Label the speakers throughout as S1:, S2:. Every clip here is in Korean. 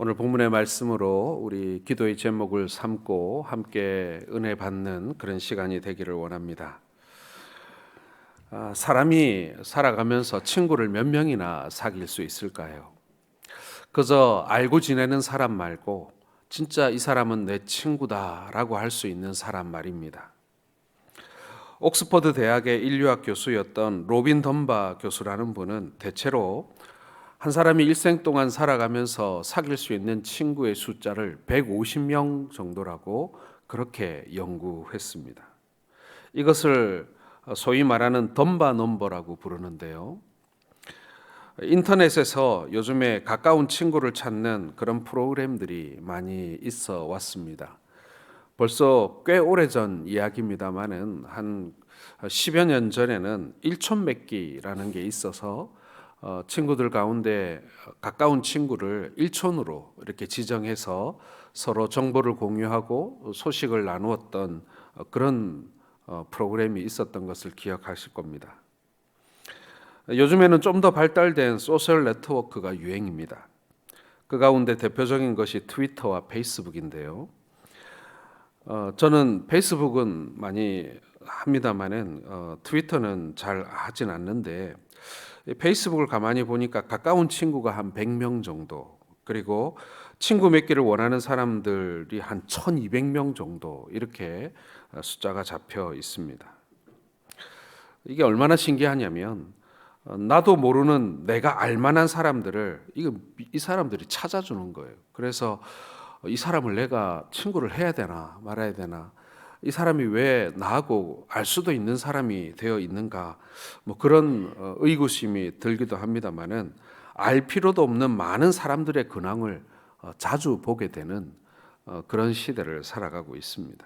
S1: 오늘 본문의 말씀으로 우리 기도의 제목을 삼고 함께 은혜 받는 그런 시간이 되기를 원합니다. 사람이 살아가면서 친구를 몇 명이나 사귈 수 있을까요? 그저 알고 지내는 사람 말고 진짜 이 사람은 내 친구다라고 할 수 있는 사람 말입니다. 옥스퍼드 대학의 인류학 교수였던 로빈 덤바 교수라는 분은 대체로 한 사람이 일생 동안 살아가면서 사귈 수 있는 친구의 숫자를 150명 정도라고 그렇게 연구했습니다. 이것을 소위 말하는 덤바 넘버라고 부르는데요. 인터넷에서 요즘에 가까운 친구를 찾는 그런 프로그램들이 많이 있어 왔습니다. 벌써 꽤 오래전 이야기입니다만은 한 10여 년 전에는 일촌맺기라는 게 있어서 친구들 가운데 가까운 친구를 일촌으로 이렇게 지정해서 서로 정보를 공유하고 소식을 나누었던 그런 프로그램이 있었던 것을 기억하실 겁니다. 요즘에는 좀 더 발달된 소셜 네트워크가 유행입니다. 그 가운데 대표적인 것이 트위터와 페이스북인데요. 저는 페이스북은 많이 합니다만은 트위터는 잘 하진 않는데 페이스북을 가만히 보니까 가까운 친구가 한 100명 정도, 그리고 친구 맺기를 원하는 사람들이 한 1200명 정도 이렇게 숫자가 잡혀 있습니다. 이게 얼마나 신기하냐면 나도 모르는 내가 알만한 사람들을 이 사람들이 찾아주는 거예요. 그래서 이 사람을 내가 친구를 해야 되나 말아야 되나, 이 사람이 왜 나하고 알 수도 있는 사람이 되어 있는가, 뭐 그런 의구심이 들기도 합니다만은 알 필요도 없는 많은 사람들의 근황을 자주 보게 되는 그런 시대를 살아가고 있습니다.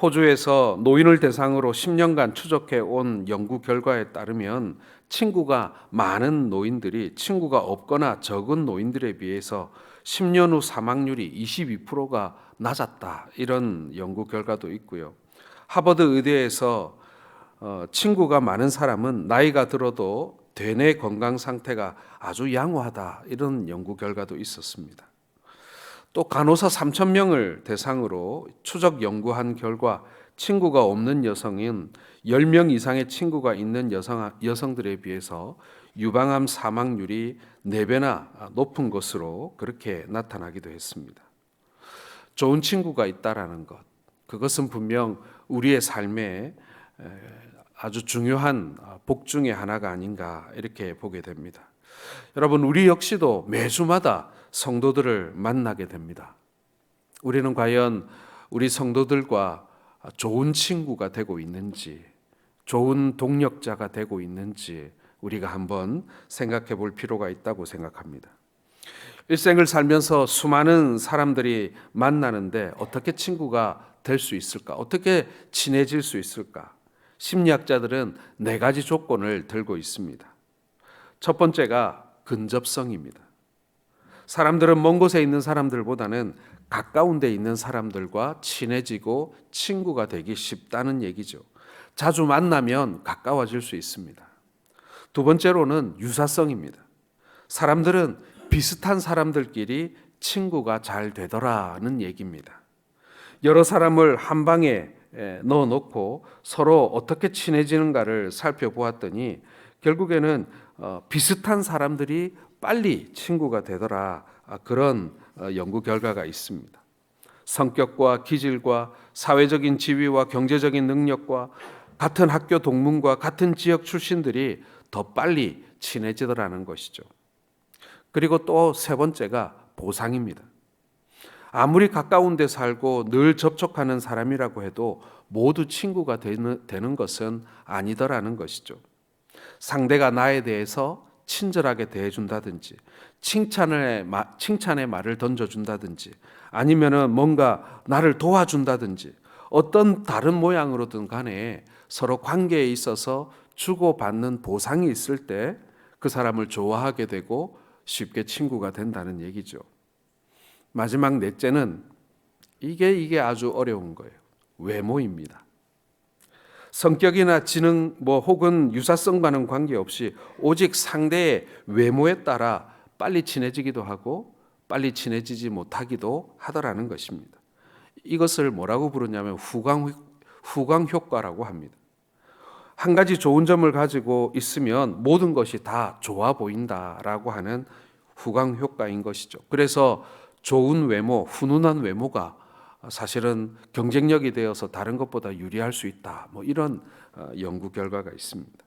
S1: 호주에서 노인을 대상으로 10년간 추적해 온 연구 결과에 따르면 친구가 많은 노인들이 친구가 없거나 적은 노인들에 비해서 10년 후 사망률이 22%가 낮았다, 이런 연구 결과도 있고요. 하버드 의대에서 친구가 많은 사람은 나이가 들어도 대뇌 건강 상태가 아주 양호하다, 이런 연구 결과도 있었습니다. 또 간호사 3,000명을 대상으로 추적 연구한 결과 친구가 없는 여성인 10명 이상의 친구가 있는 여성들에 비해서 유방암 사망률이 4배나 높은 것으로 그렇게 나타나기도 했습니다. 좋은 친구가 있다라는 것, 그것은 분명 우리의 삶에 아주 중요한 복 중의 하나가 아닌가, 이렇게 보게 됩니다. 여러분, 우리 역시도 매주마다 성도들을 만나게 됩니다. 우리는 과연 우리 성도들과 좋은 친구가 되고 있는지, 좋은 동력자가 되고 있는지 우리가 한번 생각해 볼 필요가 있다고 생각합니다. 일생을 살면서 수많은 사람들이 만나는데 어떻게 친구가 될 수 있을까? 어떻게 친해질 수 있을까? 심리학자들은 4가지 조건을 들고 있습니다. 첫 번째가 근접성입니다. 사람들은 먼 곳에 있는 사람들보다는 가까운 데 있는 사람들과 친해지고 친구가 되기 쉽다는 얘기죠. 자주 만나면 가까워질 수 있습니다. 두 번째로는 유사성입니다. 사람들은 비슷한 사람들끼리 친구가 잘 되더라는 얘기입니다. 여러 사람을 한 방에 넣어놓고 서로 어떻게 친해지는가를 살펴보았더니 결국에는 비슷한 사람들이 빨리 친구가 되더라, 그런 연구 결과가 있습니다. 성격과 기질과 사회적인 지위와 경제적인 능력과 같은 학교 동문과 같은 지역 출신들이 더 빨리 친해지더라는 것이죠. 그리고 또 세 번째가 보상입니다. 아무리 가까운 데 살고 늘 접촉하는 사람이라고 해도 모두 친구가 되는 것은 아니더라는 것이죠. 상대가 나에 대해서 친절하게 대해준다든지, 칭찬의 말을 던져준다든지, 아니면은 뭔가 나를 도와준다든지, 어떤 다른 모양으로든 간에 서로 관계에 있어서 주고받는 보상이 있을 때 그 사람을 좋아하게 되고 쉽게 친구가 된다는 얘기죠. 마지막 넷째는 이게 아주 어려운 거예요. 외모입니다. 성격이나 지능 혹은 유사성과는 관계없이 오직 상대의 외모에 따라 빨리 친해지기도 하고 빨리 친해지지 못하기도 하더라는 것입니다. 이것을 뭐라고 부르냐면 후광 효과라고 합니다. 한 가지 좋은 점을 가지고 있으면 모든 것이 다 좋아 보인다라고 하는 후광 효과인 것이죠. 그래서 좋은 외모, 훈훈한 외모가 사실은 경쟁력이 되어서 다른 것보다 유리할 수 있다. 이런 연구 결과가 있습니다.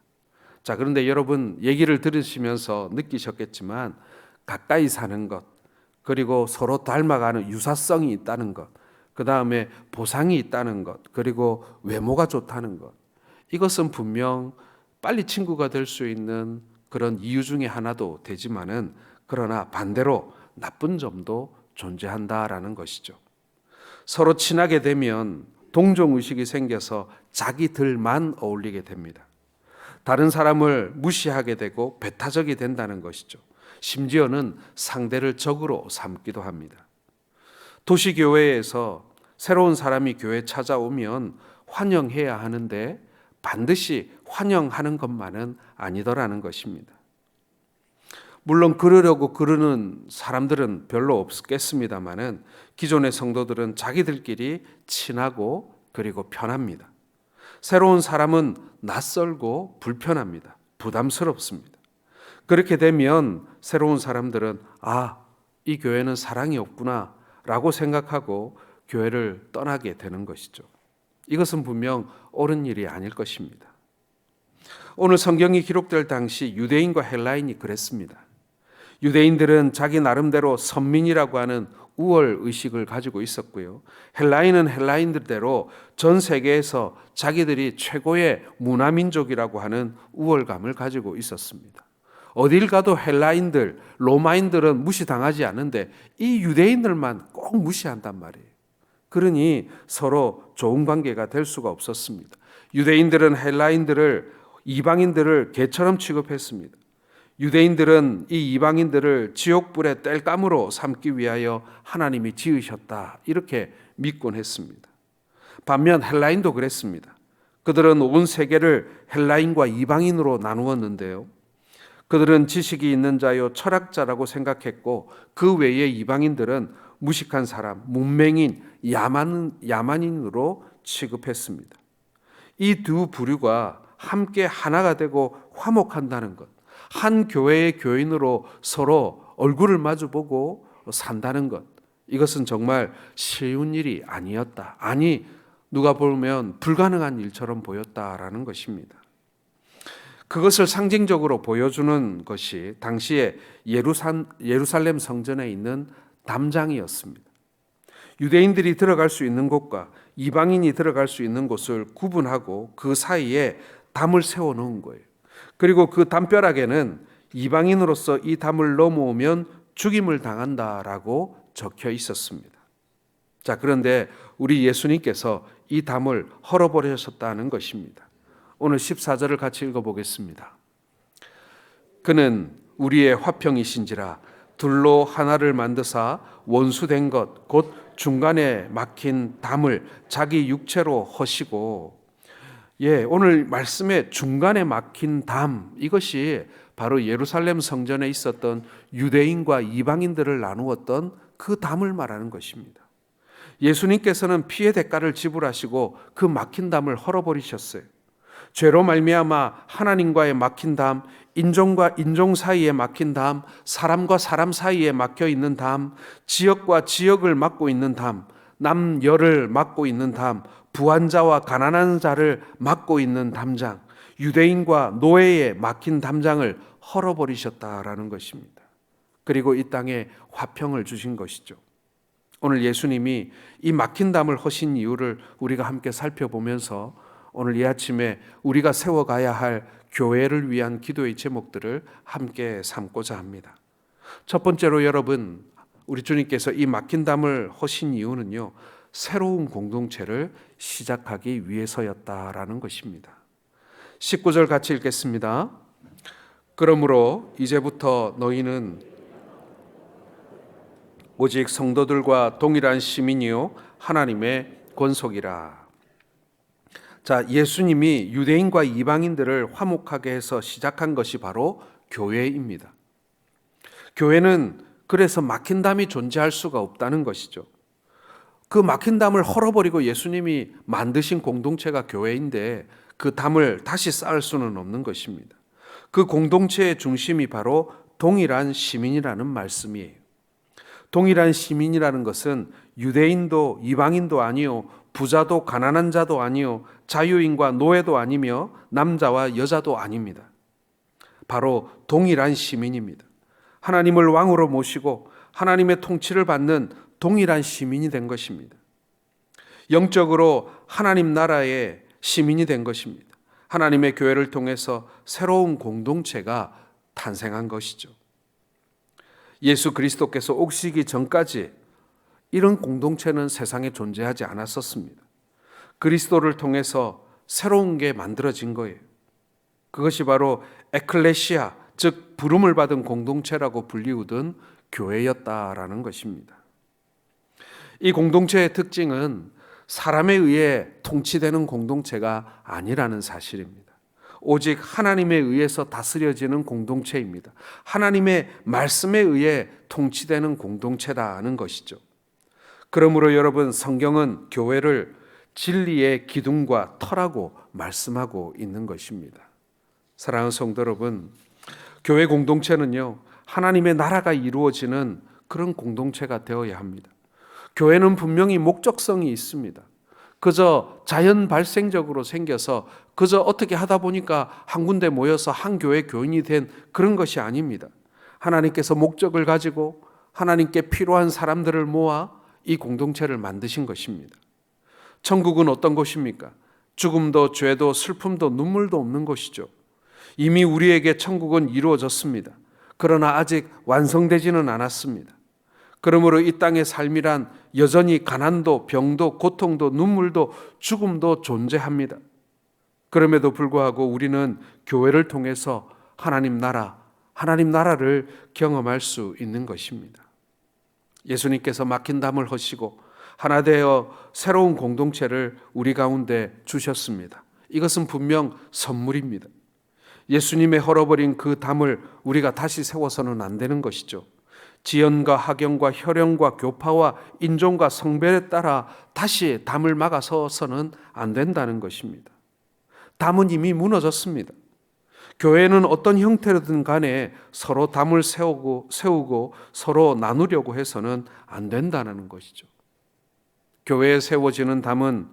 S1: 자, 그런데 여러분 얘기를 들으시면서 느끼셨겠지만 가까이 사는 것, 그리고 서로 닮아가는 유사성이 있다는 것, 그 다음에 보상이 있다는 것, 그리고 외모가 좋다는 것, 이것은 분명 빨리 친구가 될 수 있는 그런 이유 중에 하나도 되지만은, 그러나 반대로 나쁜 점도 존재한다라는 것이죠. 서로 친하게 되면 동정의식이 생겨서 자기들만 어울리게 됩니다. 다른 사람을 무시하게 되고 배타적이 된다는 것이죠. 심지어는 상대를 적으로 삼기도 합니다. 도시교회에서 새로운 사람이 교회에 찾아오면 환영해야 하는데 반드시 환영하는 것만은 아니더라는 것입니다. 물론 그러려고 그러는 사람들은 별로 없겠습니다만은 기존의 성도들은 자기들끼리 친하고 그리고 편합니다. 새로운 사람은 낯설고 불편합니다. 부담스럽습니다. 그렇게 되면 새로운 사람들은 이 교회는 사랑이 없구나 라고 생각하고 교회를 떠나게 되는 것이죠. 이것은 분명 옳은 일이 아닐 것입니다. 오늘 성경이 기록될 당시 유대인과 헬라인이 그랬습니다. 유대인들은 자기 나름대로 선민이라고 하는 우월 의식을 가지고 있었고요. 헬라인은 헬라인들대로 전 세계에서 자기들이 최고의 문화민족이라고 하는 우월감을 가지고 있었습니다. 어딜 가도 헬라인들, 로마인들은 무시당하지 않는데 이 유대인들만 꼭 무시한단 말이에요. 그러니 서로 좋은 관계가 될 수가 없었습니다. 유대인들은 이방인들을 개처럼 취급했습니다. 유대인들은 이 이방인들을 지옥불의 땔감으로 삼기 위하여 하나님이 지으셨다, 이렇게 믿곤 했습니다. 반면 헬라인도 그랬습니다. 그들은 온 세계를 헬라인과 이방인으로 나누었는데요. 그들은 지식이 있는 자요 철학자라고 생각했고 그 외의 이방인들은 무식한 사람, 문맹인, 야만인으로 취급했습니다. 이 두 부류가 함께 하나가 되고 화목한다는 것, 한 교회의 교인으로 서로 얼굴을 마주보고 산다는 것, 이것은 정말 쉬운 일이 아니었다. 아니, 누가 보면 불가능한 일처럼 보였다라는 것입니다. 그것을 상징적으로 보여주는 것이 당시에 예루살렘 성전에 있는 담장이었습니다. 유대인들이 들어갈 수 있는 곳과 이방인이 들어갈 수 있는 곳을 구분하고 그 사이에 담을 세워놓은 거예요. 그리고 그 담벼락에는 이방인으로서 이 담을 넘어오면 죽임을 당한다라고 적혀 있었습니다. 자, 그런데 우리 예수님께서 이 담을 헐어버리셨다는 것입니다. 오늘 14절을 같이 읽어보겠습니다. 그는 우리의 화평이신지라 둘로 하나를 만드사 원수된 것 곧 중간에 막힌 담을 자기 육체로 허시고, 오늘 말씀의 중간에 막힌 담, 이것이 바로 예루살렘 성전에 있었던 유대인과 이방인들을 나누었던 그 담을 말하는 것입니다. 예수님께서는 피의 대가를 지불하시고 그 막힌 담을 헐어버리셨어요. 죄로 말미암아 하나님과의 막힌 담, 인종과 인종 사이에 막힌 담, 사람과 사람 사이에 막혀 있는 담, 지역과 지역을 막고 있는 담, 남열을 막고 있는 담, 부한자와 가난한 자를 막고 있는 담장, 유대인과 노예에 막힌 담장을 헐어버리셨다라는 것입니다. 그리고 이 땅에 화평을 주신 것이죠. 오늘 예수님이 이 막힌 담을 허신 이유를 우리가 함께 살펴보면서 오늘 이 아침에 우리가 세워가야 할 교회를 위한 기도의 제목들을 함께 삼고자 합니다. 첫 번째로 여러분, 우리 주님께서 이 막힌 담을 허신 이유는요, 새로운 공동체를 시작하기 위해서였다라는 것입니다. 19절 같이 읽겠습니다. 그러므로 이제부터 너희는 오직 성도들과 동일한 시민이요 하나님의 권속이라. 자, 예수님이 유대인과 이방인들을 화목하게 해서 시작한 것이 바로 교회입니다. 교회는 그래서 막힌 담이 존재할 수가 없다는 것이죠. 그 막힌 담을 헐어버리고 예수님이 만드신 공동체가 교회인데 그 담을 다시 쌓을 수는 없는 것입니다. 그 공동체의 중심이 바로 동일한 시민이라는 말씀이에요. 동일한 시민이라는 것은 유대인도 이방인도 아니요, 부자도 가난한 자도 아니요, 자유인과 노예도 아니며 남자와 여자도 아닙니다. 바로 동일한 시민입니다. 하나님을 왕으로 모시고 하나님의 통치를 받는 동일한 시민이 된 것입니다. 영적으로 하나님 나라의 시민이 된 것입니다. 하나님의 교회를 통해서 새로운 공동체가 탄생한 것이죠. 예수 그리스도께서 오시기 전까지 이런 공동체는 세상에 존재하지 않았었습니다. 그리스도를 통해서 새로운 게 만들어진 거예요. 그것이 바로 에클레시아, 즉 부름을 받은 공동체라고 불리우던 교회였다라는 것입니다. 이 공동체의 특징은 사람에 의해 통치되는 공동체가 아니라는 사실입니다. 오직 하나님에 의해서 다스려지는 공동체입니다. 하나님의 말씀에 의해 통치되는 공동체라는 것이죠. 그러므로 여러분, 성경은 교회를 진리의 기둥과 터라고 말씀하고 있는 것입니다. 사랑하는 성도 여러분, 교회 공동체는요, 하나님의 나라가 이루어지는 그런 공동체가 되어야 합니다. 교회는 분명히 목적성이 있습니다. 그저 자연 발생적으로 생겨서 그저 어떻게 하다 보니까 한 군데 모여서 한 교회 교인이 된 그런 것이 아닙니다. 하나님께서 목적을 가지고 하나님께 필요한 사람들을 모아 이 공동체를 만드신 것입니다. 천국은 어떤 곳입니까? 죽음도 죄도 슬픔도 눈물도 없는 곳이죠. 이미 우리에게 천국은 이루어졌습니다. 그러나 아직 완성되지는 않았습니다. 그러므로 이 땅의 삶이란 여전히 가난도, 병도, 고통도, 눈물도, 죽음도 존재합니다. 그럼에도 불구하고 우리는 교회를 통해서 하나님 나라를 경험할 수 있는 것입니다. 예수님께서 막힌 담을 허시고 하나 되어 새로운 공동체를 우리 가운데 주셨습니다. 이것은 분명 선물입니다. 예수님의 헐어버린 그 담을 우리가 다시 세워서는 안 되는 것이죠. 지연과 학연과 혈연과 교파와 인종과 성별에 따라 다시 담을 막아 서서는 안 된다는 것입니다. 담은 이미 무너졌습니다. 교회는 어떤 형태로든 간에 서로 담을 세우고 서로 나누려고 해서는 안 된다는 것이죠. 교회에 세워지는 담은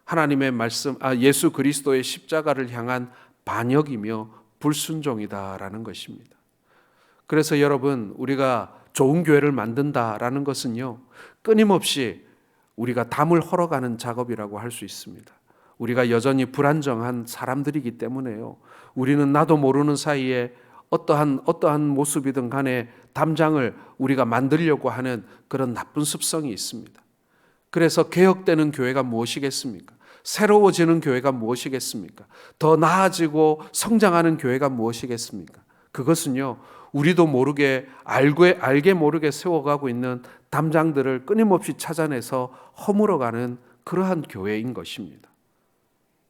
S1: 하나님의 말씀, 예수 그리스도의 십자가를 향한 반역이며 불순종이다라는 것입니다. 그래서 여러분, 우리가 좋은 교회를 만든다라는 것은요, 끊임없이 우리가 담을 헐어가는 작업이라고 할 수 있습니다. 우리가 여전히 불안정한 사람들이기 때문에요, 우리는 나도 모르는 사이에 어떠한 모습이든 간에 담장을 우리가 만들려고 하는 그런 나쁜 습성이 있습니다. 그래서 개혁되는 교회가 무엇이겠습니까? 새로워지는 교회가 무엇이겠습니까? 더 나아지고 성장하는 교회가 무엇이겠습니까? 그것은요, 우리도 모르게 알게 모르게 세워가고 있는 담장들을 끊임없이 찾아내서 허물어가는 그러한 교회인 것입니다.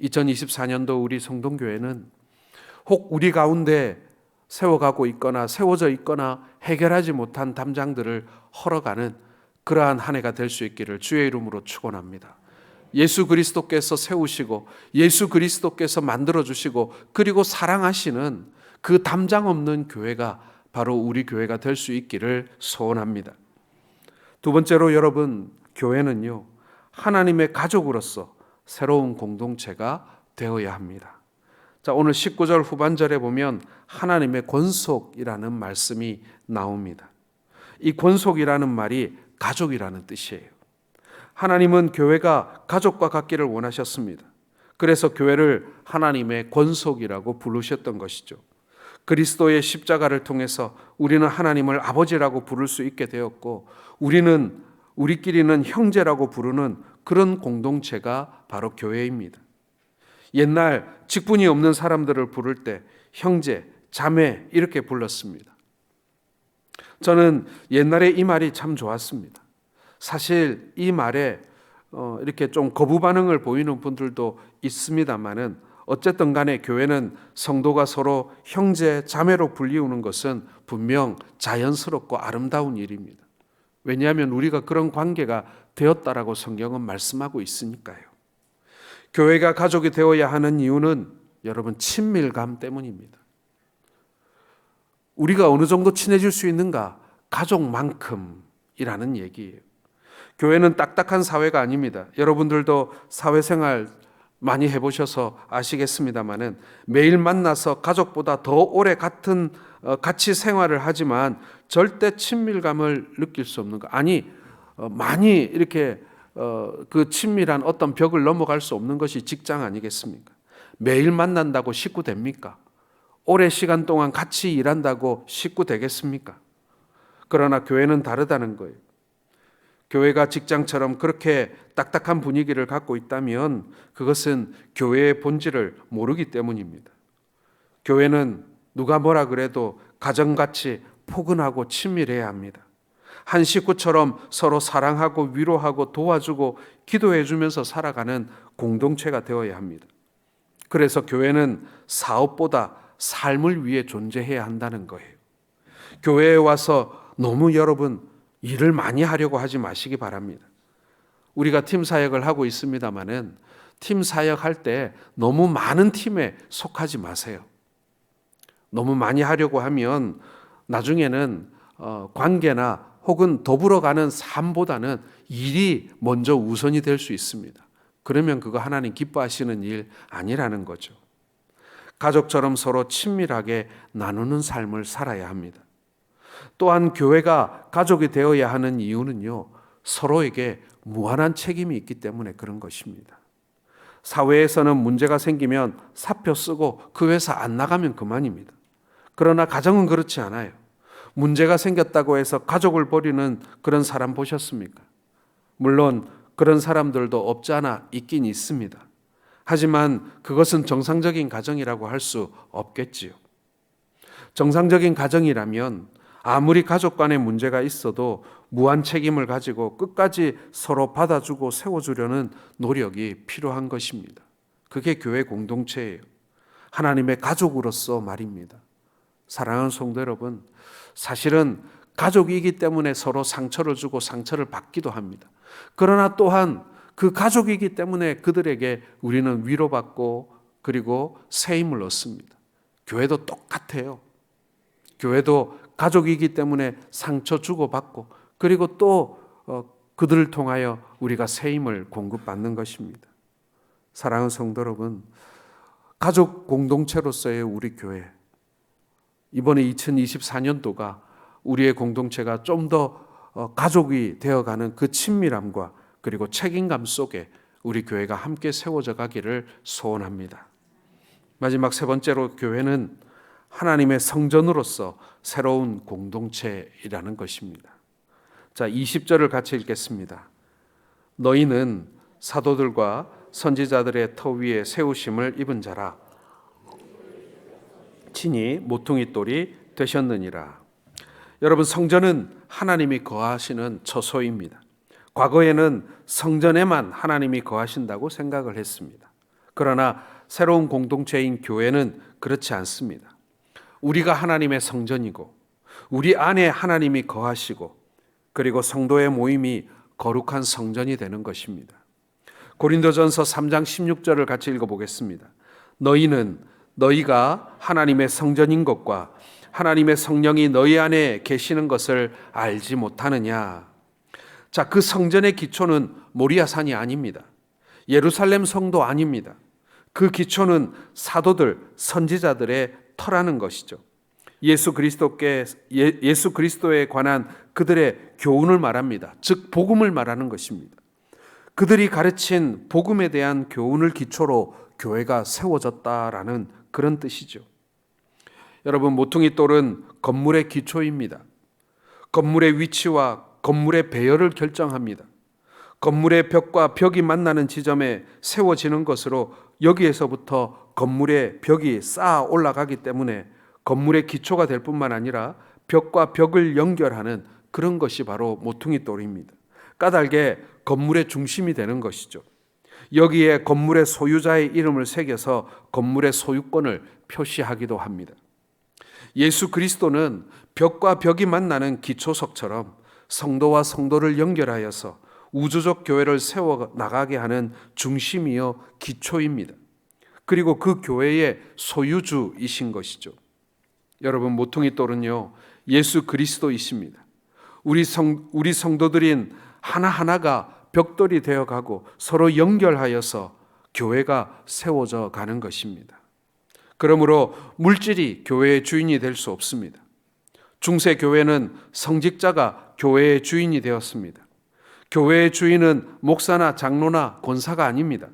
S1: 2024년도 우리 성동교회는 혹 우리 가운데 세워가고 있거나 세워져 있거나 해결하지 못한 담장들을 헐어가는 그러한 한 해가 될 수 있기를 주의 이름으로 축원합니다. 예수 그리스도께서 세우시고 예수 그리스도께서 만들어주시고 그리고 사랑하시는 그 담장 없는 교회가 바로 우리 교회가 될 수 있기를 소원합니다. 두 번째로 여러분, 교회는요, 하나님의 가족으로서 새로운 공동체가 되어야 합니다. 자, 오늘 19절 후반절에 보면 하나님의 권속이라는 말씀이 나옵니다. 이 권속이라는 말이 가족이라는 뜻이에요. 하나님은 교회가 가족과 같기를 원하셨습니다. 그래서 교회를 하나님의 권속이라고 부르셨던 것이죠. 그리스도의 십자가를 통해서 우리는 하나님을 아버지라고 부를 수 있게 되었고, 우리끼리는 형제라고 부르는 그런 공동체가 바로 교회입니다. 옛날 직분이 없는 사람들을 부를 때 형제, 자매 이렇게 불렀습니다. 저는 옛날에 이 말이 참 좋았습니다. 사실 이 말에 이렇게 좀 거부 반응을 보이는 분들도 있습니다만은 어쨌든 간에 교회는 성도가 서로 형제, 자매로 불리우는 것은 분명 자연스럽고 아름다운 일입니다. 왜냐하면 우리가 그런 관계가 되었다라고 성경은 말씀하고 있으니까요. 교회가 가족이 되어야 하는 이유는 여러분 친밀감 때문입니다. 우리가 어느 정도 친해질 수 있는가? 가족만큼이라는 얘기예요. 교회는 딱딱한 사회가 아닙니다. 여러분들도 사회생활 많이 해보셔서 아시겠습니다마는 매일 만나서 가족보다 더 오래 같이 생활을 하지만 절대 친밀감을 느낄 수 없는 거. 아니 많이 이렇게 그 친밀한 어떤 벽을 넘어갈 수 없는 것이 직장 아니겠습니까? 매일 만난다고 식구 됩니까? 오랜 시간 동안 같이 일한다고 식구 되겠습니까? 그러나 교회는 다르다는 거예요. 교회가 직장처럼 그렇게 딱딱한 분위기를 갖고 있다면 그것은 교회의 본질을 모르기 때문입니다. 교회는 누가 뭐라 그래도 가정같이 포근하고 친밀해야 합니다. 한 식구처럼 서로 사랑하고 위로하고 도와주고 기도해 주면서 살아가는 공동체가 되어야 합니다. 그래서 교회는 사업보다 삶을 위해 존재해야 한다는 거예요. 교회에 와서 너무 여러분 일을 많이 하려고 하지 마시기 바랍니다. 우리가 팀 사역을 하고 있습니다마는 팀 사역할 때 너무 많은 팀에 속하지 마세요. 너무 많이 하려고 하면 나중에는 관계나 혹은 더불어가는 삶보다는 일이 먼저 우선이 될 수 있습니다. 그러면 그거 하나님 기뻐하시는 일 아니라는 거죠. 가족처럼 서로 친밀하게 나누는 삶을 살아야 합니다. 또한 교회가 가족이 되어야 하는 이유는요, 서로에게 무한한 책임이 있기 때문에 그런 것입니다. 사회에서는 문제가 생기면 사표 쓰고 그 회사 안 나가면 그만입니다. 그러나 가정은 그렇지 않아요. 문제가 생겼다고 해서 가족을 버리는 그런 사람 보셨습니까? 물론 그런 사람들도 없지 않아 있긴 있습니다. 하지만 그것은 정상적인 가정이라고 할 수 없겠지요. 정상적인 가정이라면 아무리 가족 간에 문제가 있어도 무한 책임을 가지고 끝까지 서로 받아주고 세워주려는 노력이 필요한 것입니다. 그게 교회 공동체예요. 하나님의 가족으로서 말입니다. 사랑하는 성도 여러분, 사실은 가족이기 때문에 서로 상처를 주고 상처를 받기도 합니다. 그러나 또한 그 가족이기 때문에 그들에게 우리는 위로받고 그리고 새 힘을 얻습니다. 교회도 똑같아요. 교회도 가족이기 때문에 상처 주고받고 그리고 또 그들을 통하여 우리가 새 힘을 공급받는 것입니다. 사랑하는 성도 여러분, 가족 공동체로서의 우리 교회, 이번에 2024년도가 우리의 공동체가 좀 더 가족이 되어가는 그 친밀함과 그리고 책임감 속에 우리 교회가 함께 세워져 가기를 소원합니다. 마지막 세 번째로 교회는 하나님의 성전으로서 새로운 공동체이라는 것입니다. 자, 20절을 같이 읽겠습니다. 너희는 사도들과 선지자들의 터 위에 세우심을 입은 자라. 친히 모퉁이 돌이 되셨느니라. 여러분, 성전은 하나님이 거하시는 처소입니다. 과거에는 성전에만 하나님이 거하신다고 생각을 했습니다. 그러나 새로운 공동체인 교회는 그렇지 않습니다. 우리가 하나님의 성전이고 우리 안에 하나님이 거하시고 그리고 성도의 모임이 거룩한 성전이 되는 것입니다. 고린도전서 3장 16절을 같이 읽어보겠습니다. 너희는 너희가 하나님의 성전인 것과 하나님의 성령이 너희 안에 계시는 것을 알지 못하느냐. 자, 그 성전의 기초는 모리아산이 아닙니다. 예루살렘 성도 아닙니다. 그 기초는 사도들, 선지자들의 터라는 것이죠. 예수 그리스도에 관한 그들의 교훈을 말합니다. 즉 복음을 말하는 것입니다. 그들이 가르친 복음에 대한 교훈을 기초로 교회가 세워졌다라는 그런 뜻이죠. 여러분, 모퉁이 돌은 건물의 기초입니다. 건물의 위치와 건물의 배열을 결정합니다. 건물의 벽과 벽이 만나는 지점에 세워지는 것으로 여기에서부터 건물의 벽이 쌓아 올라가기 때문에 건물의 기초가 될 뿐만 아니라 벽과 벽을 연결하는 그런 것이 바로 모퉁이 돌입니다. 까닭에 건물의 중심이 되는 것이죠. 여기에 건물의 소유자의 이름을 새겨서 건물의 소유권을 표시하기도 합니다. 예수 그리스도는 벽과 벽이 만나는 기초석처럼 성도와 성도를 연결하여서 우주적 교회를 세워 나가게 하는 중심이요 기초입니다. 그리고 그 교회의 소유주이신 것이죠. 여러분, 모퉁이 돌은요 예수 그리스도이십니다. 우리 성도들인 하나하나가 벽돌이 되어가고 서로 연결하여서 교회가 세워져 가는 것입니다. 그러므로 물질이 교회의 주인이 될 수 없습니다. 중세 교회는 성직자가 교회의 주인이 되었습니다. 교회의 주인은 목사나 장로나 권사가 아닙니다.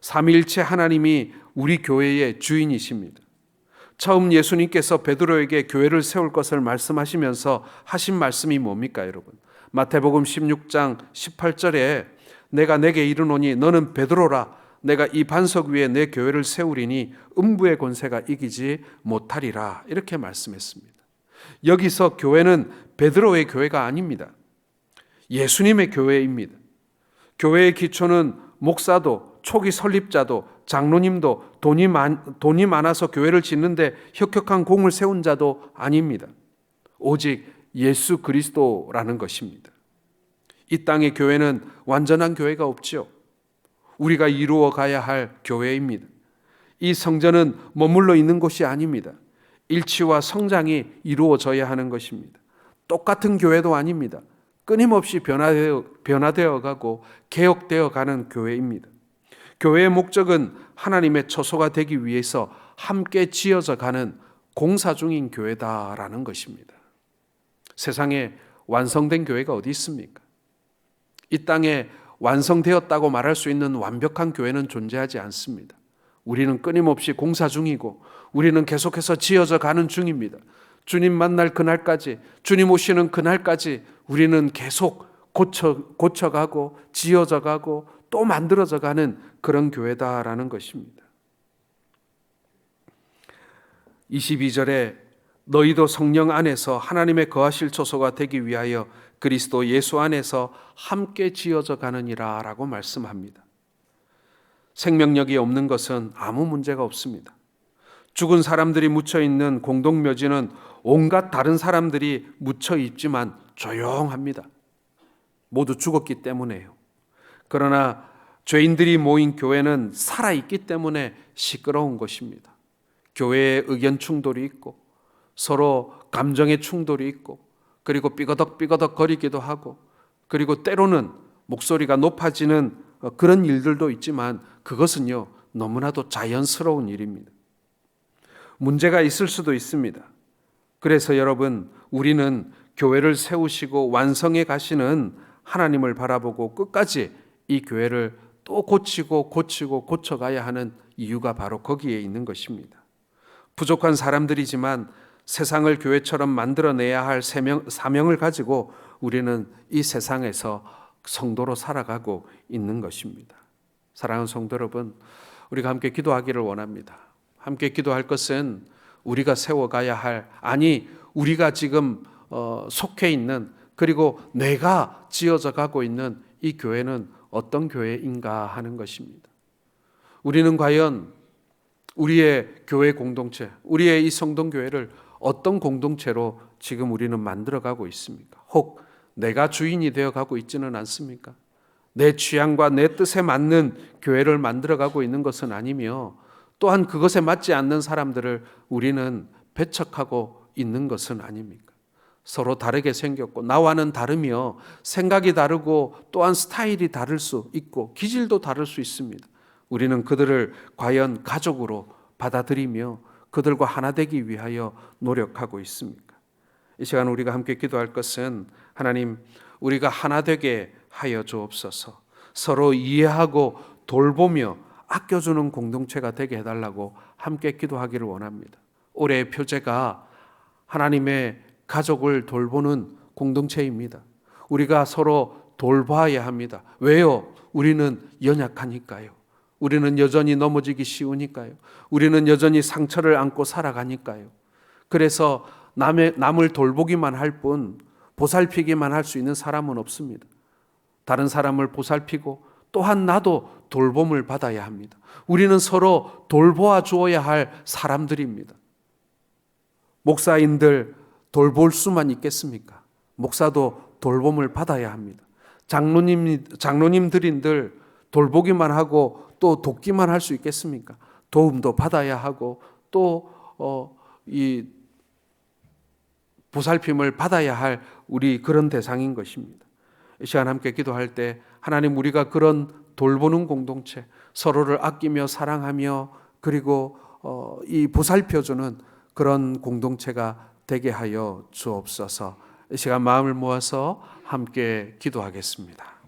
S1: 삼위일체 하나님이 우리 교회의 주인이십니다. 처음 예수님께서 베드로에게 교회를 세울 것을 말씀하시면서 하신 말씀이 뭡니까, 여러분? 마태복음 16장 18절에 내가 내게 이르노니 너는 베드로라. 내가 이 반석 위에 내 교회를 세우리니 음부의 권세가 이기지 못하리라. 이렇게 말씀했습니다. 여기서 교회는 베드로의 교회가 아닙니다. 예수님의 교회입니다. 교회의 기초는 목사도, 초기 설립자도, 장로님도, 돈이 많아서 교회를 짓는데 혁혁한 공을 세운 자도 아닙니다. 오직 예수 그리스도라는 것입니다. 이 땅의 교회는 완전한 교회가 없지요. 우리가 이루어 가야 할 교회입니다. 이 성전은 머물러 있는 곳이 아닙니다. 일치와 성장이 이루어져야 하는 것입니다. 똑같은 교회도 아닙니다. 끊임없이 변화되어 가고 개혁되어 가는 교회입니다. 교회의 목적은 하나님의 처소가 되기 위해서 함께 지어져 가는 공사 중인 교회다라는 것입니다. 세상에 완성된 교회가 어디 있습니까? 이 땅에 완성되었다고 말할 수 있는 완벽한 교회는 존재하지 않습니다. 우리는 끊임없이 공사 중이고 우리는 계속해서 지어져 가는 중입니다. 주님 만날 그날까지, 주님 오시는 그날까지 우리는 계속 고쳐가고 지어져 가고 또 만들어져 가는 그런 교회다라는 것입니다. 22절에 너희도 성령 안에서 하나님의 거하실 처소가 되기 위하여 그리스도 예수 안에서 함께 지어져 가느니라 라고 말씀합니다. 생명력이 없는 것은 아무 문제가 없습니다. 죽은 사람들이 묻혀있는 공동묘지는 온갖 다른 사람들이 묻혀있지만 조용합니다. 모두 죽었기 때문에요. 그러나 죄인들이 모인 교회는 살아있기 때문에 시끄러운 것입니다. 교회에 의견 충돌이 있고 서로 감정의 충돌이 있고 그리고 삐거덕 거리기도 하고 그리고 때로는 목소리가 높아지는 그런 일들도 있지만 그것은요 너무나도 자연스러운 일입니다. 문제가 있을 수도 있습니다. 그래서 여러분, 우리는 교회를 세우시고 완성해 가시는 하나님을 바라보고 끝까지 이 교회를 또 고쳐가야 하는 이유가 바로 거기에 있는 것입니다. 부족한 사람들이지만 세상을 교회처럼 만들어내야 할 사명을 가지고 우리는 이 세상에서 성도로 살아가고 있는 것입니다. 사랑하는 성도 여러분, 우리가 함께 기도하기를 원합니다. 함께 기도할 것은 우리가 세워가야 할, 우리가 지금 속해 있는, 그리고 내가 지어져 가고 있는 이 교회는 어떤 교회인가 하는 것입니다. 우리는 과연 우리의 교회 공동체, 우리의 이 성동교회를 어떤 공동체로 지금 우리는 만들어가고 있습니까? 혹 내가 주인이 되어가고 있지는 않습니까? 내 취향과 내 뜻에 맞는 교회를 만들어가고 있는 것은 아니며 또한 그것에 맞지 않는 사람들을 우리는 배척하고 있는 것은 아닙니까? 서로 다르게 생겼고 나와는 다르며 생각이 다르고 또한 스타일이 다를 수 있고 기질도 다를 수 있습니다. 우리는 그들을 과연 가족으로 받아들이며 그들과 하나 되기 위하여 노력하고 있습니까? 이 시간 우리가 함께 기도할 것은 하나님, 우리가 하나 되게 하여 주옵소서. 서로 이해하고 돌보며 아껴주는 공동체가 되게 해달라고 함께 기도하기를 원합니다. 올해의 표제가 하나님의 가족을 돌보는 공동체입니다. 우리가 서로 돌봐야 합니다. 왜요? 우리는 연약하니까요. 우리는 여전히 넘어지기 쉬우니까요. 우리는 여전히 상처를 안고 살아가니까요. 그래서 남을 돌보기만 할 뿐 보살피기만 할 수 있는 사람은 없습니다. 다른 사람을 보살피고 또한 나도 돌봄을 받아야 합니다. 우리는 서로 돌보아 주어야 할 사람들입니다. 목사인들 돌볼 수만 있겠습니까? 목사도 돌봄을 받아야 합니다. 장로님들인들 돌보기만 하고 또 돕기만 할 수 있겠습니까? 도움도 받아야 하고 또 이 보살핌을 받아야 할 우리 그런 대상인 것입니다. 이 시간 함께 기도할 때 하나님, 우리가 그런 돌보는 공동체, 서로를 아끼며 사랑하며 그리고 이 보살펴주는 그런 공동체가 되게 하여 주옵소서. 이 시간 마음을 모아서 함께 기도하겠습니다.